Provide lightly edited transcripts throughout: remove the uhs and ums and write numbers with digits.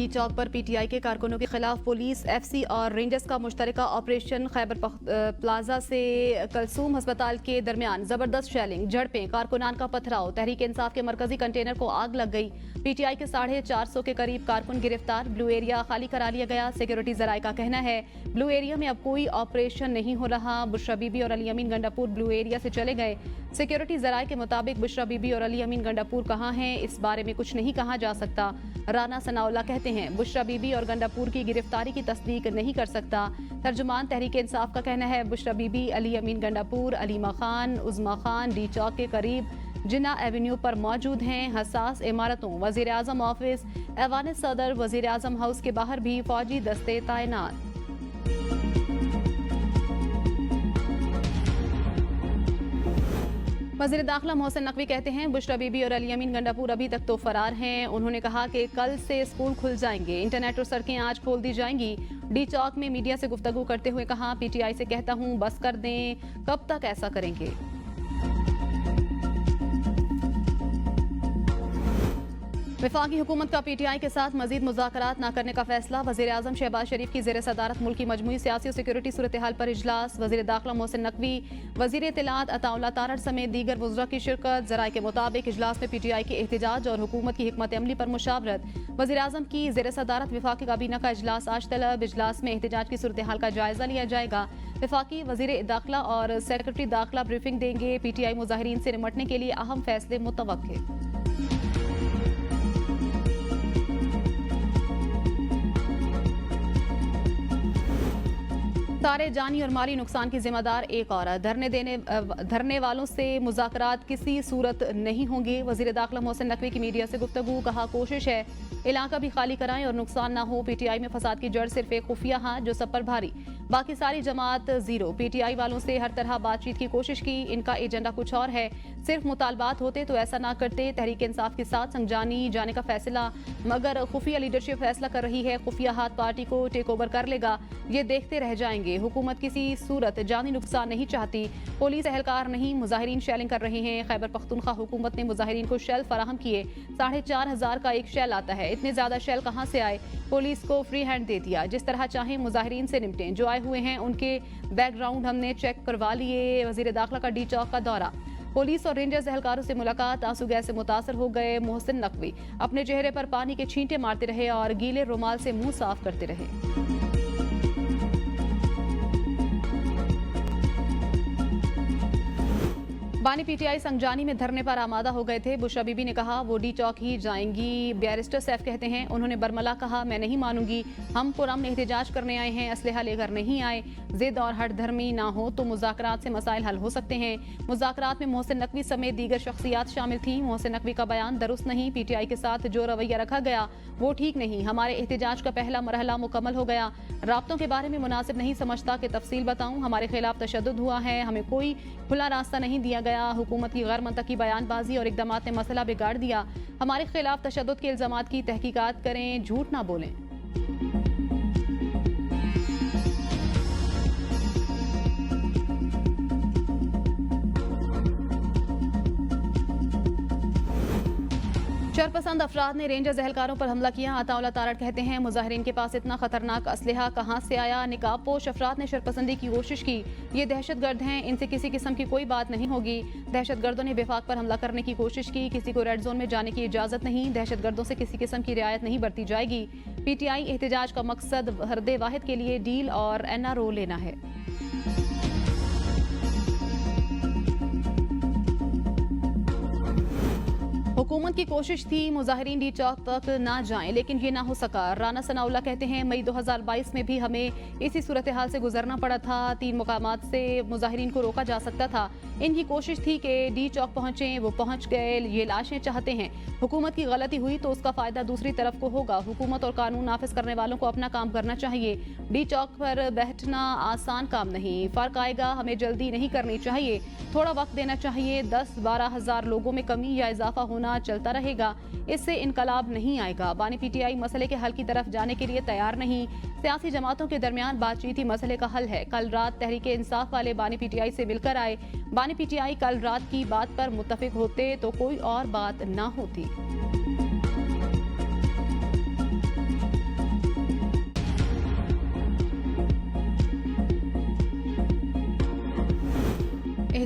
चौक पर पीटीआई के कारकुनों के खिलाफ पुलिस, एफसी और रेंजर्स का मुश्तरका ऑपरेशन। खैबर प्लाजा से कलसूम अस्पताल के दरमियान जबरदस्त शेलिंग, झड़पें, कारकुनान का पथराव। तहरीक इंसाफ के मरकजी कंटेनर को आग लग गई। पीटीआई के 450 के करीब कारकुन गिरफ्तार। ब्लू एरिया खाली करा लिया गया। सिक्योरिटी जराये का कहना है ब्लू एरिया में अब कोई ऑपरेशन नहीं हो रहा। बुशरा बीबी और अली अमीन गंडापुर ब्लू एरिया से चले गए। सिक्योरिटी जराये के मुताबिक बुशरा बीबी और अली अमीन गंडापुर कहां हैं, इस बारे में कुछ नहीं कहा जा सकता। राना सनाउल्लाह कहते हैं बुशरा बीबी और गंडापुर की गिरफ्तारी की तस्दीक नहीं कर सकता। तर्जुमान तहरीक इंसाफ का कहना है बुशरा बीबी, अली अमीन गंडापुर, अलीमा खान, उज़मा खान डी चौक के करीब जिन्ना एवेन्यू पर मौजूद हैं। हसास इमारतों, वजीर आजम ऑफिस, ऐवान सदर, वजीर आजम हाउस के बाहर भी फौजी दस्ते तैनात। वज़ीर दाखिला मोहसिन नकवी कहते हैं बुशरा बीबी और अली अमीन गंडापुर अभी तक तो फरार हैं। उन्होंने कहा कि कल से स्कूल खुल जाएंगे, इंटरनेट और सड़कें आज खोल दी जाएंगी। डी चौक में मीडिया से गुफ्तगू करते हुए कहा पीटीआई से कहता हूं बस कर दें, कब तक ऐसा करेंगे। वफाकी हुकूमत का पीटीआई के साथ मजीद मुज़ाकरात न करने का फैसला। वज़ीर आज़म शहबाज शरीफ की ज़ेर सदारत मुल्क की मजमूई सियासी और सिक्योरिटी सूरत हाल पर इजलास। वज़ीर दाखिला मोहसिन नकवी, वज़ीर इत्तलात अताउल्लाह तारड़ समेत दीगर वज़रा की शिरकत। ज़राए के मुताबिक इजलास में पीटीआई के एहतजाज और हुकूमत की हिकमत अमली पर मुशावरत। वज़ीर आज़म की ज़ेर सदारत वफाकी काबीना का इजलास आज तलब। इजलास में एहतजाज की सूरत हाल का जायजा लिया जाएगा। वफाकी वज़ीर दाखिला और सेक्रेटरी दाखिला ब्रीफिंग देंगे। पीटीआई मुजाहिरीन से निमटने के लिए अहम फैसले मुतवक्किल। सारे जानी और माली नुकसान की जिम्मेदार एक औरत। धरने वालों से मुज़ाकरात किसी सूरत नहीं होंगे। वज़ीर दाखिला मोहसिन नकवी की मीडिया से गुफ्तगू, कहा कोशिश है इलाका भी खाली कराएं और नुकसान ना हो। पीटीआई में फसाद की जड़ सिर्फ एक खुफिया हाथ जो सब पर भारी, बाकी सारी जमात जीरो। पीटीआई वालों से हर तरह बातचीत की कोशिश की, इनका एजेंडा कुछ और है। सिर्फ मुतालबात होते तो ऐसा ना करते। तहरीक इंसाफ के साथ संगजानी जाने का फैसला, मगर खुफिया लीडरशिप फैसला कर रही है खुफिया हाथ पार्टी को टेक ओवर कर लेगा। ये देखते रह जाएंगे। हुकूमत किसी सूरत जानी नुकसान नहीं चाहती। पुलिस एहलकार नहीं, मुजाहिरीन शेलिंग कर रहे हैं। खैबर पख्तूनख्वा हुकूमत ने मुजाहिरीन को शेल फराहम किए। 4500 का एक शेल आता है, इतने ज्यादा शेल कहां से आए। पुलिस को फ्री हैंड दे दिया, जिस तरह चाहे मुजाहिरीन से निपटें। जो आए हुए हैं उनके बैकग्राउंड हमने चेक करवा लिए। वजीर दाखिला का डी चौक का दौरा, पुलिस और रेंजर्स एहलकारों से मुलाकात। आंसू गैस से मुतासर हो गए मोहसिन नकवी, अपने चेहरे पर पानी के छींटे मारते रहे और गीले रुमाल से मुंह साफ करते रहे। बानी पीटीआई संगजानी में धरने पर आमादा हो गए थे। बुशरा बीबी ने कहा वो डी चौक ही जाएंगी। बैरिस्टर सैफ कहते हैं उन्होंने बरमला कहा मैं नहीं मानूंगी, हम पुरअमन एहतजाज करने आए हैं, असलहा लेकर नहीं आए। जिद और हट धर्मी ना हो तो मुज़ाकरात से मसाइल हल हो सकते हैं। मुज़ाकरात में मोहसिन नकवी समेत दीगर शख्सियात शामिल थी। मोहसिन नकवी का बयान दुरुस्त नहीं, पीटीआई के साथ जो रवैया रखा गया वो ठीक नहीं। हमारे एहतजाज का पहला मरहला मुकम्मल हो गया। राब्तों के बारे में मुनासिब नहीं समझता कि तफसील बताऊं। हमारे खिलाफ तशद्दुद हुआ है, हमें कोई खुला रास्ता नहीं दिया गया। हुकूमत की गैर मंतकी बयानबाजी और इक़दामात ने मसला बिगाड़ दिया। हमारे खिलाफ तशद्दुद के इल्ज़ामात की तहकीकात करें, झूठ ना बोलें। शरपसंद अफराद ने रेंजर्स एहलकारों पर हमला किया। अताउल्लाह तारड़ कहते हैं मुजाहिरीन के पास इतना खतरनाक असलहा कहां से आया। निकाब पोश अफराद ने शरपसंदी की कोशिश की, ये दहशतगर्द हैं, इनसे किसी किस्म की कोई बात नहीं होगी। दहशतगर्दों ने विफाक पर हमला करने की कोशिश की, किसी को रेड जोन में जाने की इजाजत नहीं। दहशतगर्दों से किसी किस्म की रियायत नहीं बरती जाएगी। पीटीआई एहतजाज का मकसद हरदे वाहिद के लिए डील और एनआरओ लेना है। हुकूमत की कोशिश थी मुजाहिरीन डी चौक तक ना जाएं, लेकिन ये ना हो सका। राना सनाउल्लाह कहते हैं मई 2022 में भी हमें इसी सूरत हाल से गुजरना पड़ा था। 3 मुकामात से मुजाहिरीन को रोका जा सकता था। इनकी कोशिश थी कि डी चौक पहुंचे, वो पहुंच गए। ये लाशें चाहते हैं। हुकूमत की गलती हुई तो उसका फायदा दूसरी तरफ को होगा। हुकूमत और कानून नाफिज करने वालों को अपना काम करना चाहिए। डी चौक पर बैठना आसान काम नहीं, फर्क आएगा। हमें जल्दी नहीं करनी चाहिए, थोड़ा वक्त देना चाहिए। 10-12 हजार लोगों में कमी या इजाफा होना चलता रहेगा, इससे इनकलाब नहीं आएगा। बानी पीटीआई मसले के हल की तरफ जाने के लिए तैयार नहीं। सियासी जमातों के दरमियान बातचीत ही मसले का हल है। कल रात तहरीक इंसाफ वाले बानी पीटीआई से मिलकर आए। बानी पीटीआई कल रात की बात पर मुत्तफिक होते तो कोई और बात ना होती।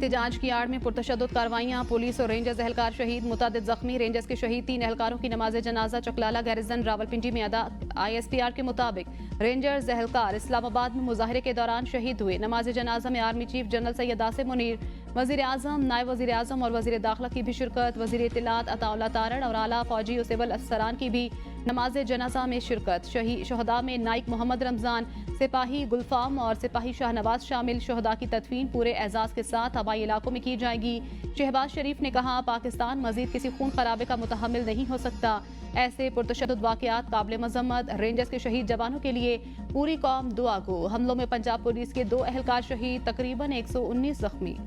एहतजाज की आड़ में पुरतशद्दुद कार्रवाइयां, पुलिस और रेंजर्स एहलकार शहीद, मुतअद्दिद जख्मी। रेंजर्स के शहीद 3 एहलकारों की नमाज जनाजा चकलाला गैरिजन रावलपिंडी में अदा। ISPR के मुताबिक रेंजर्स एहलकार इस्लामाबाद में मुजाहरे के दौरान शहीद हुए। नमाज जनाजा में army chief general Syed Asim Munir, वजीर आजम, नायब वजीर आजम और वजीर दाखिला की भी शिरकत। वजीर इत्तलात अताउल्लाह तारड़ और आला फौजी और सिविल अफसरान की भी नमाज जनाजा में शिरकत। शहदा में नाइक मोहम्मद रमजान, सिपाही गुलफाम और सिपाही शाहनवाज शामिल। शहदा की तदफीन पूरे एजाज के साथ हवाई इलाकों में की जाएगी। शहबाज शरीफ ने कहा, पाकिस्तान मजीद किसी खून खराबे का मुतहम्मिल नहीं हो सकता। ऐसे पुरतशद्दुद वाक़यात काबिल मजम्मत। रेंजर्स के शहीद जवानों के लिए पूरी कौम दुआ गो। हमलों में पंजाब पुलिस के 2 एहलकार शहीद, तकरीबन 119 जख्मी।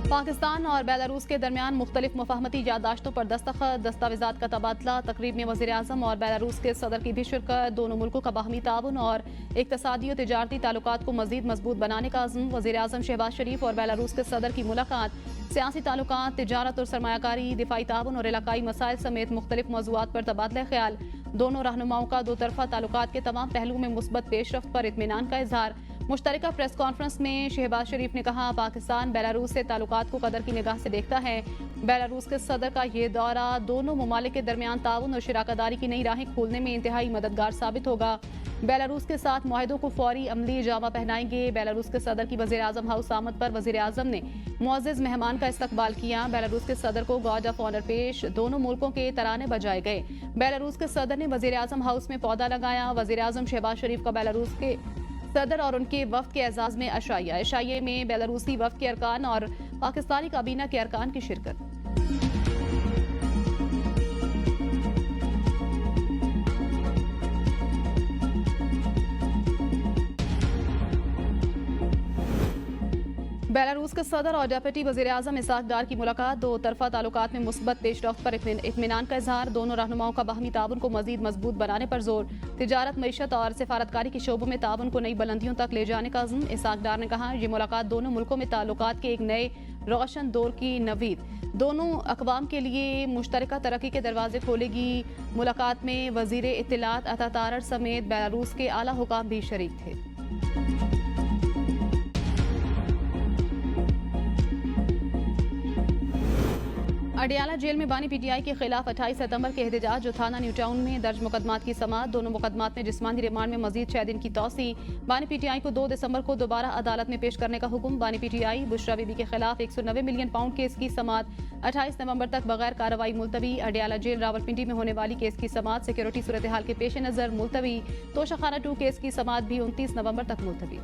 पाकिस्तान और बेलारूस के दरमियान मुख्तलिफ मुफाहमती यादाश्तों पर दस्तखत, दस्तावेजात का तबादला। तकरीब में वज़ीर आज़म और बेलारूस के सदर की भी शिरकत। दोनों मुल्कों का बाहमी ताउन और इक़्तिसादी और तिजारती ताल्लुकात को मज़ीद मजबूत बनाने का अज़्म। वज़ीर आज़म शहबाज शरीफ और बेलारूस के सदर की मुलाकात सियासी ताल्लुकात, तिजारत और सरमायाकारी, दिफाई ताउन और इलाकाई मसाइल समेत मुख्तलिफ मौज़ूआत पर तबादला ख्याल। दोनों रहनुमाओं का 2 तरफ़ा ताल्लुकात के तमाम पहलुओं में मुस्बत पेशरफ्त पर इत्मीनान का इजहार। मुश्तरका प्रेस कॉन्फ्रेंस में शहबाज शरीफ ने कहा, पाकिस्तान बेलारूस से ताल्लुकात को कदर की निगाह से देखता है। बेलारूस के सदर का ये दौरा दोनों ममालिक के दरमियान ताउन और शराकतदारी की नई राहें खोलने में इंतहाई मददगार साबित होगा। बेलारूस के साथ मुआहदों को फौरी अमली जामा पहनाएंगे। बेलारूस के सदर की वज़ीर आज़म हाउस आमद पर वज़ीर आज़म ने मुअज़्ज़िज़ मेहमान का इस्तकबाल किया। बेलारूस के सदर को गार्ड ऑफ ऑनर पेश, दोनों मुल्कों के तराने बजाए गए। बेलारूस के सदर ने वज़ीर आज़म हाउस में पौधा लगाया। वज़ीर आज़म शहबाज शरीफ का बेलारूस के सदर और उनके वफ्द के एजाज में अशाइया। अशाइये में बेलारूसी वफ्द के अरकान और पाकिस्तानी काबीना के अरकान की शिरकत। बेलारूस के सदर और डेप्यूटी वज़ीर आज़म इसाक डार की मुलाकात। 2 तरफ़ा ताल्लुकात में मुस्बत पेशरफ्त पर इत्मीनान का इजहार। दोनों रहनुमाओं का बाहमी ताउन को मज़ीद मजबूत बनाने पर जोर। तिजारत, मईशत और सिफारतकारी के शोबों में ताउन को नई बुलंदियों तक ले जाने का अज़्म। इसाक डार ने कहा, ये मुलाकात दोनों मुल्कों में ताल्लुकात के एक नए रोशन दौर की नवीद दोनों अक़वाम के लिए मुश्तरका तरक्की के दरवाजे खोलेगी। मुलाकात में वज़ीर इत्तलात अता तारड़ समेत बेलारूस के आला हुकाम भी शरीक थे। अडियाला जेल में बानी PTI के खिलाफ 28 सितंबर के एहतजाज। जो थाना न्यू टाउन में दर्ज मुकदमात की समाअत। दोनों मुकदमात में जिस्मानी रिमांड में मजीद 6 दिन की तौसी। बानी PTI को 2 दिसंबर को दोबारा अदालत में पेश करने का हुक्म। बानी PTI बुशरा बीबी के खिलाफ 190 मिलियन पाउंड केस की समाअत 28 नवंबर तक बगैर कार्रवाई मुलतवी। अडियाला जेल रावलपिंडी में होने वाली केस की समाअत सिक्योरिटी सूरत हाल के पेश नजर मुलतवी। तोशाखाना 2 केस की समाअत भी 29 नवंबर तक मुलतवी।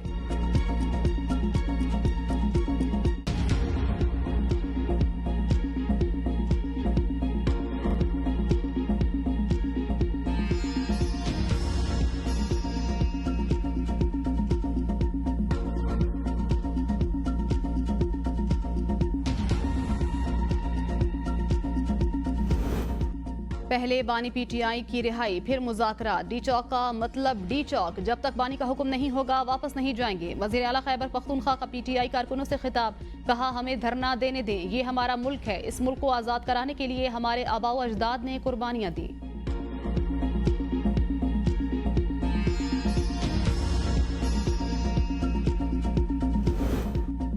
पहले बानी PTI की रिहाई, फिर मुज़ाकरात। डी चौक का मतलब डी चौक, जब तक बानी का हुक्म नहीं होगा वापस नहीं जाएंगे। वज़ीर आला खैबर पख्तूनख्वा का PTI कारकुनों से खिताब। कहा, हमें धरना देने दें, ये हमारा मुल्क है। इस मुल्क को आज़ाद कराने के लिए हमारे आबाओ अजदाद ने कुर्बानियाँ दी।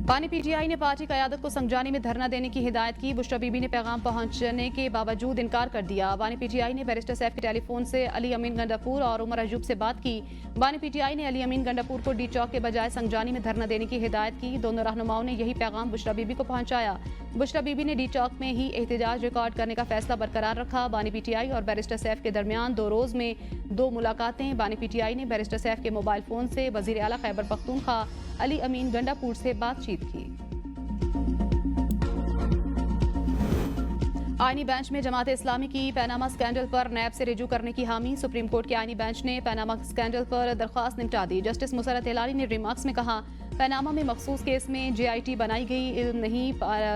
बानी PTI ने पार्टी क़यादत को समझाने में धरना देने की हिदायत की। बुशरा बीबी ने पैगाम पहुंचने के बावजूद इनकार कर दिया। बानी PTI ने बैरिस्टर सैफ के टेलीफोन से अली अमीन गंडापुर और उमर अयूब से बात की। बानी PTI ने अली अमीन गंडापुर को डी चौक के बजाय संगजानी में धरना देने की हिदायत की। दोनों रहनुमाओं ने यही पैगाम बुशरा बीबी को पहुंचाया। बुशरा बीबी ने डी चौक में ही एहतजाज रिकॉर्ड करने का फैसला बरकरार रखा। बानी PTI और बैरिस्टर सैफ के दरमियान 2 रोज में 2 मुलाकातें। बानी PTI ने बैरिस्टर सैफ के मोबाइल फोन से वज़ीर आला खैबर पख्तूनख्वा अली अमीन गंडापुर से बातचीत की। आईनी बेंच में जमात इस्लामी की पैनामा स्कैंडल पर नैब से रिजू करने की हामी। सुप्रीम कोर्ट के आईनी बेंच ने पैनामा स्कैंडल पर दरख्वास्त निपटा दी। जस्टिस मुसरत हिलाली ने रिमार्क्स में कहा, पैनामा में मखसूस केस में JIT बनाई गई, इल्म नहीं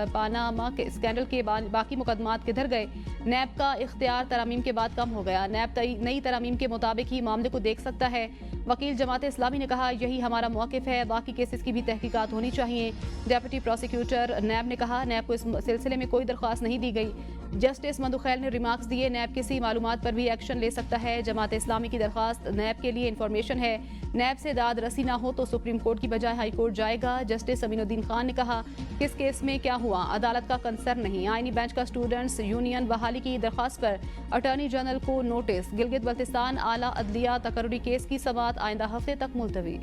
पानामा के स्कैंडल के बाकी मुकदमात किधर गए। नैब का इख्तियार तरामीम के बाद कम हो गया। नैब नई तरामीम के मुताबिक ही मामले को देख सकता है। वकील जमात इस्लामी ने कहा, यही हमारा मौक़िफ़ है, बाकी केसेस की भी तहकीकात होनी चाहिए। डेप्यूटी प्रोसिक्यूटर नैब ने कहा, नैब को इस सिलसिले में कोई दरख्वास्त नहीं दी गई। जस्टिस मंदुखैल ने रिमार्क्स दिए, नैब किसी मालूमात पर भी एक्शन ले सकता है। जमात इस्लामी की दरखास्त नैब के लिए इंफॉर्मेशन है, नैब से दाद रसी ना हो तो सुप्रीम कोर्ट की बजाय हाई कोर्ट जाएगा। जस्टिस अमीनुद्दीन खान ने कहा, किस केस में क्या हुआ अदालत का कंसर्न नहीं। आईनी बेंच का स्टूडेंट्स यूनियन बहाली की दरखास्त पर अटॉर्नी जनरल को नोटिस। गिलगित बल्तिस्तान आला अदलिया तकर्री केस की समाअत आइंदा हफ्ते तक मुलतवी।